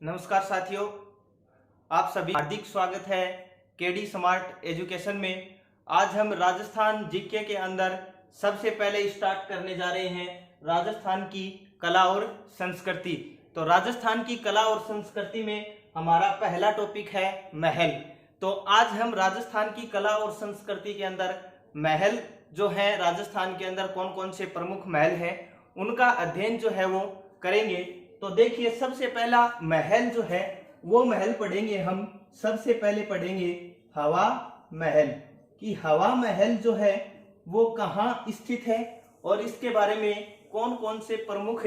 नमस्कार साथियों, आप सभी हार्दिक स्वागत है केडी स्मार्ट एजुकेशन में। आज हम राजस्थान जीके के अंदर सबसे पहले स्टार्ट करने जा रहे हैं राजस्थान की कला और संस्कृति। तो राजस्थान की कला और संस्कृति में हमारा पहला टॉपिक है महल। तो आज हम राजस्थान की कला और संस्कृति के अंदर महल जो है राजस्थान के अंदर कौन कौन से प्रमुख महल हैं उनका अध्ययन जो है वो करेंगे। तो देखिए, सबसे पहला महल जो है वो महल पढ़ेंगे हम। सबसे पहले पढ़ेंगे हवा महल कि हवा महल जो है वो कहाँ स्थित है और इसके बारे में कौन कौन से प्रमुख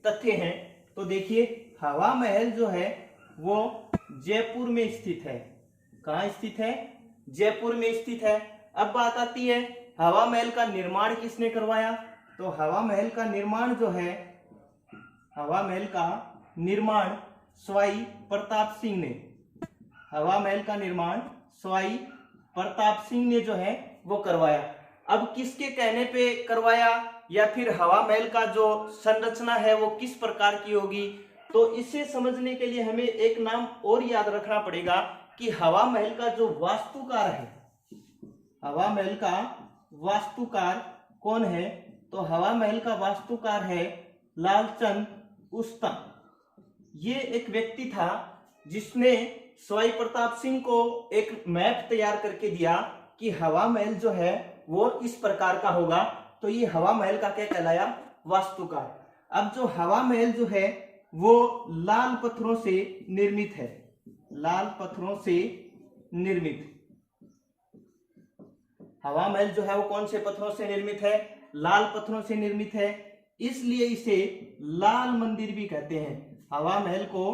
तथ्य हैं। तो देखिए, हवा महल जो है वो जयपुर में स्थित है। कहाँ स्थित है? जयपुर में स्थित है। अब बात आती है हवा महल का निर्माण किसने करवाया। तो हवा महल का निर्माण जो है, हवा महल का निर्माण सवाई प्रताप सिंह ने, हवा महल का निर्माण सवाई प्रताप सिंह ने जो है वो करवाया। अब किसके कहने पे करवाया या फिर हवा महल का जो संरचना है वो किस प्रकार की होगी, तो इसे समझने के लिए हमें एक नाम और याद रखना पड़ेगा कि हवा महल का जो वास्तुकार है, हवा महल का वास्तुकार कौन है। तो हवा महल का वास्तुकार है लालचंद उस्ता। ये एक व्यक्ति था जिसने सवाई प्रताप सिंह को एक मैप तैयार करके दिया कि हवा महल जो है वो इस प्रकार का होगा। तो ये हवा महल का क्या कहलाया? वास्तुकार। अब जो हवा महल जो है वो लाल पत्थरों से निर्मित है, लाल पत्थरों से निर्मित। हवा महल जो है वो कौन से पत्थरों से निर्मित है? लाल पत्थरों से निर्मित है, इसलिए इसे लाल मंदिर भी कहते हैं। हवा महल को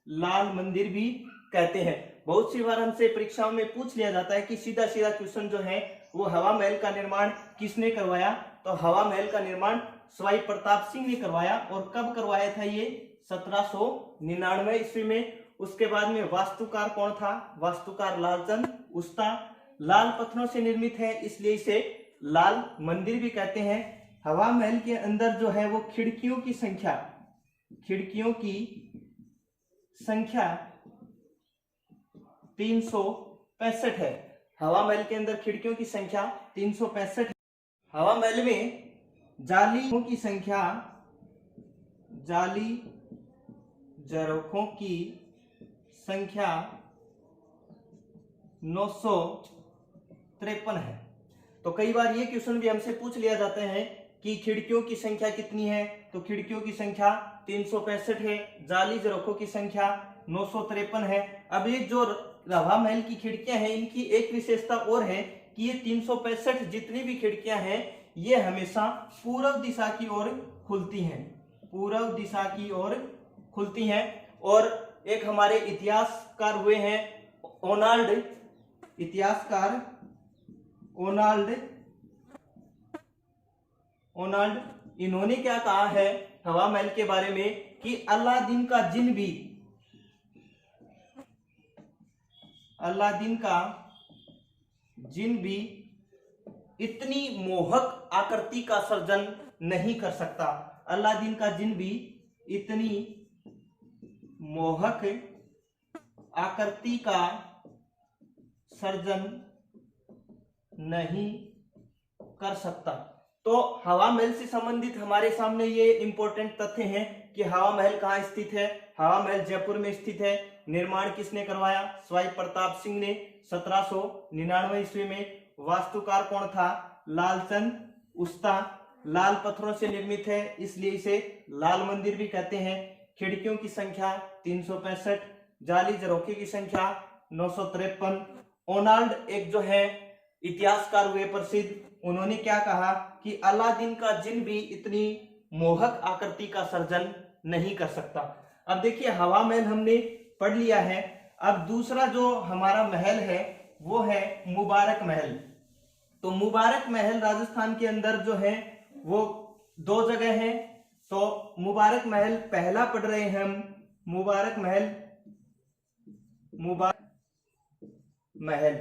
लाल मंदिर भी कहते हैं। बहुत सी बार हमसे परीक्षाओं में पूछ लिया जाता है कि सीधा सीधा क्वेश्चन जो है वो हवा महल का निर्माण किसने करवाया। तो हवा महल का निर्माण सवाई प्रताप सिंह ने करवाया। और कब करवाया था ये? 1799 ईस्वी में। उसके बाद में वास्तुकार कौन था? वास्तुकार लालचंद उस्ता। लाल पत्थरों से निर्मित है, इसलिए इसे लाल मंदिर भी कहते हैं। हवा महल के अंदर जो है वो खिड़कियों की संख्या 365 है। हवा महल के अंदर खिड़कियों की संख्या 365 है। हवा महल में जालियों की संख्या, जाली झरोखों की संख्या 953 है। तो कई बार ये क्वेश्चन भी हमसे पूछ लिया जाते हैं कि खिड़कियों की संख्या कितनी है। तो खिड़कियों की संख्या 365 है, जाली झरोखों की संख्या 953 है। अब ये जो हवा महल की खिड़कियां हैं इनकी एक विशेषता और है कि ये 365 जितनी भी खिड़कियां हैं ये हमेशा पूर्व दिशा की ओर खुलती हैं, पूर्व दिशा की ओर खुलती हैं। और एक हमारे इतिहासकार हुए हैं ओनाल्ड, इतिहासकार ओनाल्ड, इन्होंने क्या कहा है हवा महल के बारे में कि अलादीन का जिन भी इतनी मोहक आकृति का सर्जन नहीं कर सकता। अलादीन का जिन भी इतनी मोहक आकृति का सर्जन नहीं कर सकता। तो हवा महल से संबंधित हमारे सामने ये इंपॉर्टेंट तथ्य हैं कि हवा महल कहाँ स्थित है। हवा महल जयपुर में स्थित है। निर्माण किसने करवाया? सवाई प्रताप सिंह ने 1799 ईस्वी में। वास्तुकार कौन था? लालचंद उस्ता। लाल पत्थरों से निर्मित है, इसलिए इसे लाल मंदिर भी कहते हैं। खिड़कियों की संख्या 365, जाली झरोखे की संख्या 953। ओनाल्ड एक जो है इतिहासकार हुए प्रसिद्ध, उन्होंने क्या कहा कि अलादीन का जिन भी इतनी मोहक आकृति का सर्जन नहीं कर सकता। अब देखिए, हवा महल हमने पढ़ लिया है। अब दूसरा जो हमारा महल है वो है मुबारक महल। तो मुबारक महल राजस्थान के अंदर जो है वो दो जगह है। तो मुबारक महल पहला पढ़ रहे हैं हम, मुबारक महल।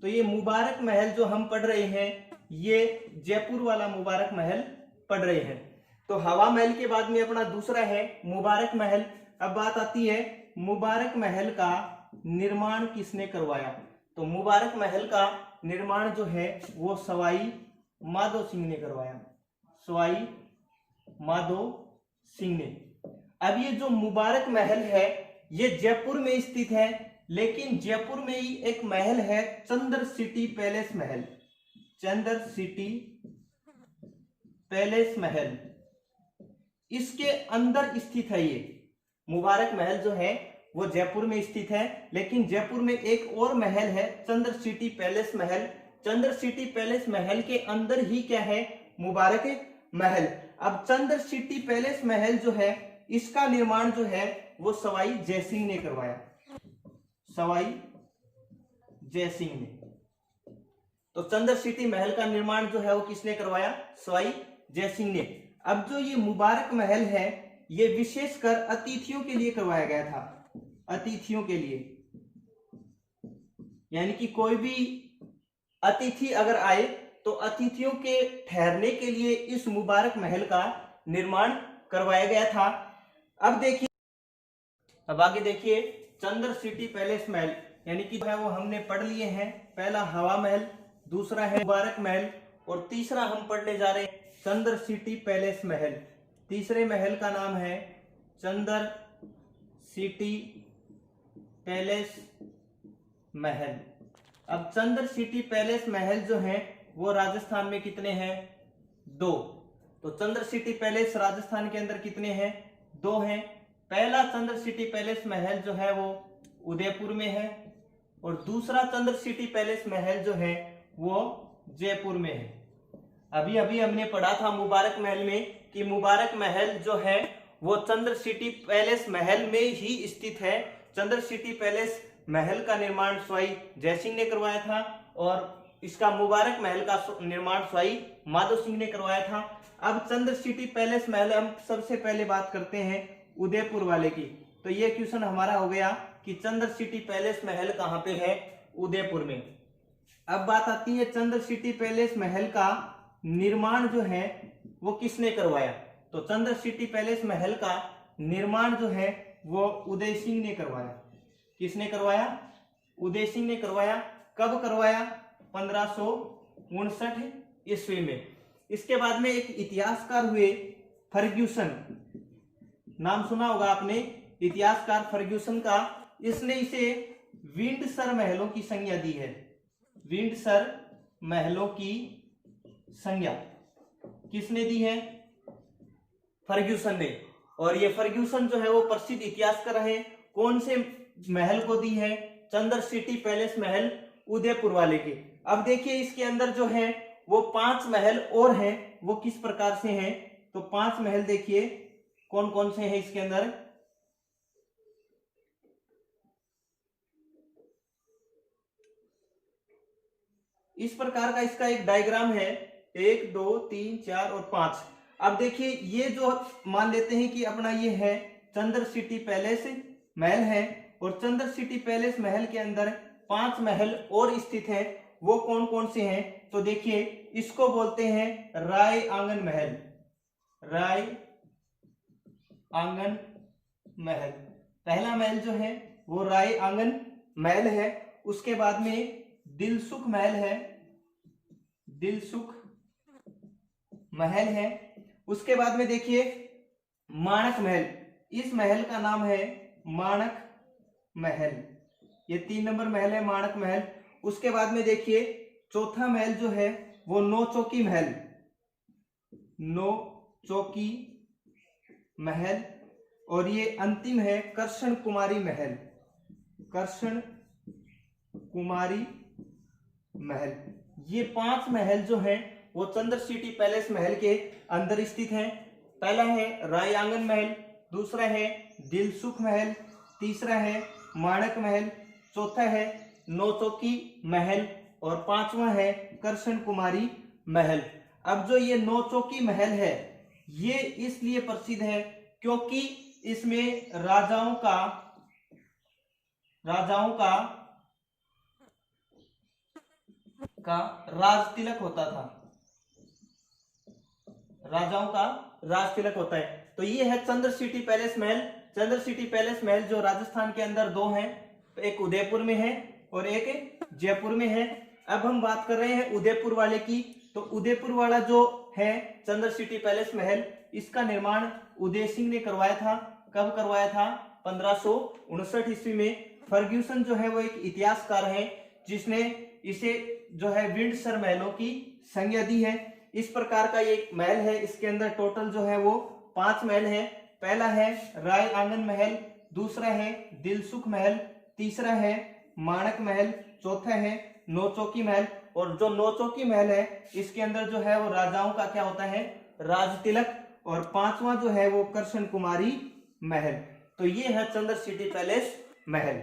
तो ये मुबारक महल जो हम पढ़ रहे हैं ये जयपुर वाला मुबारक महल पढ़ रहे हैं। तो हवा महल के बाद में अपना दूसरा है मुबारक महल। अब बात आती है मुबारक महल का निर्माण किसने करवाया? तो मुबारक महल का निर्माण जो है वो सवाई माधो सिंह ने करवाया, सवाई माधो सिंह ने। अब ये जो मुबारक महल है ये जयपुर में स्थित है, लेकिन जयपुर में ही एक महल है चंद्र सिटी पैलेस महल, चंद्र सिटी पैलेस महल, इसके अंदर स्थित है। ये मुबारक महल जो है वो जयपुर में स्थित है, लेकिन जयपुर में एक और महल है चंद्र सिटी पैलेस महल। चंद्र सिटी पैलेस महल के अंदर ही क्या है? मुबारक महल। अब चंद्र सिटी पैलेस महल जो है इसका निर्माण जो है वो सवाई जयसिंह ने करवाया, सवाई जयसिंह ने। तो चंद्र सिटी महल का निर्माण जो है वो किसने करवाया? सवाई जयसिंह ने। अब जो ये मुबारक महल है ये विशेषकर अतिथियों के लिए करवाया गया था, अतिथियों के लिए, यानी कि कोई भी अतिथि अगर आए तो अतिथियों के ठहरने के लिए इस मुबारक महल का निर्माण करवाया गया था। अब देखिए, अब आगे देखिए चंद्र सिटी पैलेस महल, यानी कि है वो हमने पढ़ लिए हैं। पहला हवा महल, दूसरा है मुबारक महल, और तीसरा हम पढ़ने जा रहे हैं चंद्र सिटी पैलेस महल। तीसरे महल का नाम है चंद्र सिटी पैलेस महल। अब चंद्र सिटी पैलेस महल जो है वो राजस्थान में कितने हैं? 2। तो चंद्र सिटी पैलेस राजस्थान के अंदर कितने हैं? 2 हैं। पहला चंद्र सिटी पैलेस महल जो है वो उदयपुर में है, और दूसरा चंद्र सिटी पैलेस महल जो है वो जयपुर में है। अभी अभी हमने पढ़ा था मुबारक महल में कि मुबारक महल जो है वो चंद्र सिटी पैलेस महल में ही स्थित है। चंद्र सिटी पैलेस महल का निर्माण सवाई जयसिंह ने करवाया था, और इसका मुबारक महल का निर्माण सवाई माधो सिंह ने करवाया था। अब चंद्र सिटी पैलेस महल हम सबसे पहले बात करते हैं उदयपुर वाले की। तो ये क्वेश्चन हमारा हो गया कि चंद्र सिटी पैलेस महल कहाँ पे है? उदयपुर में। अब बात आती है चंद्र सिटी पैलेस महल का निर्माण जो है वो किसने करवाया? तो चंद्र सिटी पैलेस महल का निर्माण जो है वो उदय सिंह ने करवाया। किसने करवाया? उदय सिंह ने करवाया। कब करवाया? 1559 ईस्वी में। इसके बाद में एक इतिहासकार हुए फर्ग्यूसन, नाम सुना होगा आपने, इतिहासकार फर्ग्यूसन का। इसने इसे विंडसर महलों की संज्ञा दी है, विंडसर महलों की संज्ञा किसने दी है? फर्ग्यूसन ने। और ये फर्ग्यूसन जो है वो प्रसिद्ध इतिहासकार है। कौन से महल को दी है? चंद्र सिटी पैलेस महल उदयपुर वाले के। अब देखिए इसके अंदर जो है वो 5 महल और हैं, वो किस प्रकार से हैं? तो 5 महल देखिए कौन कौन से हैं इसके अंदर। इस प्रकार का इसका एक डायग्राम है, 1 2 3 4 और 5। अब देखिए ये जो मान लेते हैं कि अपना ये है चंद्र सिटी पैलेस महल है, और चंद्र सिटी पैलेस महल के अंदर 5 महल और स्थित है। वो कौन कौन से हैं? तो देखिए इसको बोलते हैं राय आंगन महल, राय आंगन महल। पहला महल जो है वो राय आंगन महल है। उसके बाद में दिलसुख महल है, दिलसुख महल है। उसके बाद में देखिए माणक महल, इस महल का नाम है माणक महल। ये 3 नंबर महल है माणक महल। उसके बाद में देखिए चौथा महल जो है वो नौ चौकी महल, नौ चौकी महल। और ये अंतिम है कृष्ण कुमारी महल, कृष्ण कुमारी महल। ये 5 महल जो हैं वो चंद्र सिटी पैलेस महल के अंदर स्थित हैं। पहला है राय आंगन महल, दूसरा है दिलसुख महल, तीसरा है माणक महल, चौथा है नौ चौकी महल, और 5वां है कृष्ण कुमारी महल। अब जो ये नौ चौकी महल है ये इसलिए प्रसिद्ध है क्योंकि इसमें राजाओं का राज तिलक होता था, राजाओं का राज तिलक होता है। तो ये है चंद्र सिटी पैलेस महल चंद्र सिटी पैलेस महल जो राजस्थान के अंदर दो हैं, एक उदयपुर में है और एक जयपुर में है। अब हम बात कर रहे हैं उदयपुर वाले की। तो उदयपुर वाला जो है चंद्र सिटी पैलेस महल, इसका निर्माण उदय सिंह ने करवाया था। कब करवाया था? 1559 ईस्वी में। फर्ग्यूसन जो है वो एक इतिहासकार है जिसने इसे जो है विंडसर महलों की संज्ञा दी है। इस प्रकार का ये महल है। इसके अंदर टोटल जो है वो 5 महल है। पहला है राय आंगन महल, दूसरा है दिलसुख महल, तीसरा है माणक महल, चौथा है नौचौकी महल। और जो नौचौकी महल है इसके अंदर जो है वो राजाओं का क्या होता है? राज तिलक। और 5वां जो है वो कृष्ण कुमारी महल। तो ये है चंद्र सिटी पैलेस महल।